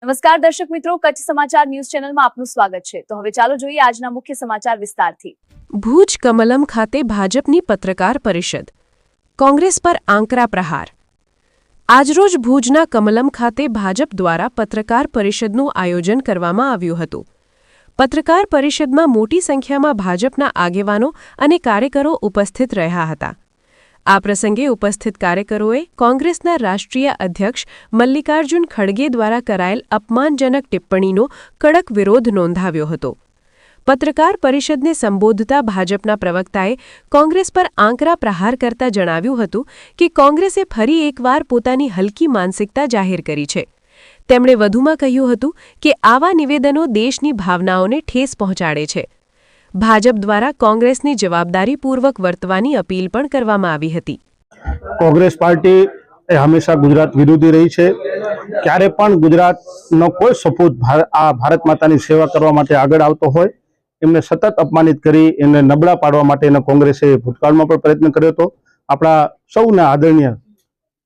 નમસ્કાર દર્શક મિત્રો, કચ્છ સમાચાર ન્યૂઝ ચેનલમાં આપનું સ્વાગત છે। તો હવે ચાલો જોઈએ આજના મુખ્ય સમાચાર વિસ્તારથી। ભુજ કમલમ ખાતે ભાજપની પત્રકાર પરિષદ, કોંગ્રેસ પર આંકરા પ્રહાર। આજરોજ ભુજના કમલમ ખાતે ભાજપ દ્વારા પત્રકાર પરિષદનું આયોજન કરવામાં આવ્યું હતું। પત્રકાર પરિષદમાં મોટી સંખ્યામાં ભાજપના આગેવાનો અને કાર્યકરો ઉપસ્થિત રહ્યા હતા। આ પ્રસંગે ઉપસ્થિત કાર્યકરોએ કોંગ્રેસના રાષ્ટ્રીય અધ્યક્ષ મલ્લિકાર્જુન ખડગે દ્વારા કરાયેલ અપમાનજનક ટિપ્પણીનો કડક વિરોધ નોંધાવ્યો હતો। પત્રકાર પરિષદને સંબોધતા ભાજપના પ્રવક્તાએ કોંગ્રેસ પર આંકરા પ્રહાર કરતા જણાવ્યું હતું કે કોંગ્રેસે ફરી એકવાર પોતાની હલકી માનસિકતા જાહેર કરી છે। તેમણે વધુમાં કહ્યું હતું કે આવા નિવેદનો દેશની ભાવનાઓને ઠેસ પહોંચાડે છે। ભાજપ દ્વારા કોંગ્રેસની જવાબદારીપૂર્વક વર્તવાની અપીલ પણ કરવામાં આવી હતી। કોંગ્રેસ પાર્ટી એ હંમેશા ગુજરાત વિરોધી રહી છે। ક્યારે પણ ગુજરાતનો કોઈ સપૂત ભારત માતાની સેવા કરવા માટે આગળ આવતો હોય એમને સતત અપમાનિત કરી એમને નબળા પાડવા માટે કોંગ્રેસે ભૂતકાળમાં પણ પ્રયત્ન કર્યો હતો। આપણા સૌના આદરણીય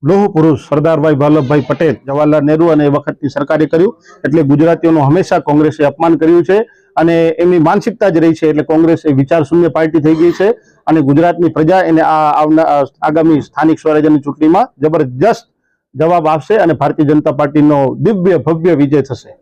લોહ પુરુષ સરદારભાઈ વલ્લભભાઈ પટેલ, જવાહરલાલ નહેરુ અને એ વખતની સરકારે કર્યું, એટલે ગુજરાતીઓનું હંમેશા કોંગ્રેસે અપમાન કર્યું છે અને એમની માનસિકતા જ રહી છે। એટલે કોંગ્રેસ એ વિચાર શૂન્ય પાર્ટી થઈ ગઈ છે અને ગુજરાતની પ્રજા એને આગામી સ્થાનિક સ્વરાજ્યની ચૂંટણીમાં જબરજસ્ત જવાબ આપશે અને ભારતીય જનતા પાર્ટીનો દિવ્ય ભવ્ય વિજય થશે।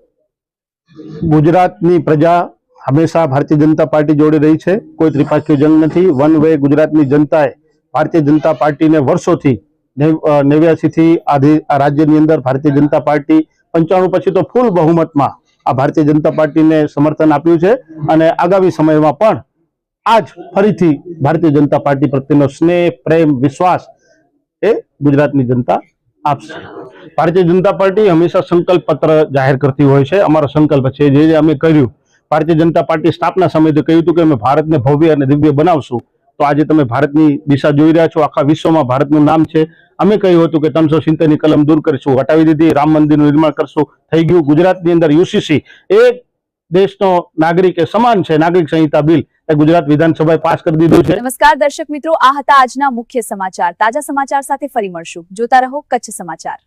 ગુજરાતની પ્રજા હંમેશા ભારતીય જનતા પાર્ટી જોડે રહી છે। કોઈ ત્રિપાક્ષીય જંગ નથી। વન વે ગુજરાતની જનતાએ ભારતીય જનતા પાર્ટીને વર્ષોથી 89 થી આ રાજ્યની અંદર ભારતીય જનતા પાર્ટી 95 પછી તો ફૂલ બહુમતમાં આ ભારતીય જનતા પાર્ટીને સમર્થન આપ્યું છે અને આગામી સમયમાં પણ આજ ફરીથી ભારતીય જનતા પાર્ટી પ્રત્યેનો સ્નેહ, પ્રેમ, વિશ્વાસ એ ગુજરાતની જનતા આપશે। ભારતીય જનતા પાર્ટી હંમેશા સંકલ્પ પત્ર જાહેર કરતી હોય છે। અમારો સંકલ્પ છે જે અમે કર્યું। ભારતીય જનતા પાર્ટી સ્થાપના સમયે કહ્યું હતું કે અમે ભારતને ભવ્ય અને દિવ્ય બનાવશું। તો આજે તમે ભારતની દિશા જોઈ રહ્યા છો। આખા વિશ્વમાં ભારતનું નામ છે। અમે કહ્યું હતું કે 370 ની કલમ દૂર કરીશું, હટાવી દીધી। રામ મંદિરનું નિર્માણ કરશું, થઈ ગયું। ગુજરાતની અંદર યુસીસી એક દેશનો નાગરિક એ સમાન છે। નાગરિક સંહિતા બિલ એ ગુજરાત વિધાનસભાએ પાસ કરી દીધું છે। નમસ્કાર દર્શક મિત્રો, આ હતા આજના મુખ્ય સમાચાર। તાજા સમાચાર સાથે ફરી મળશું। જોતા રહો કચ્છ સમાચાર।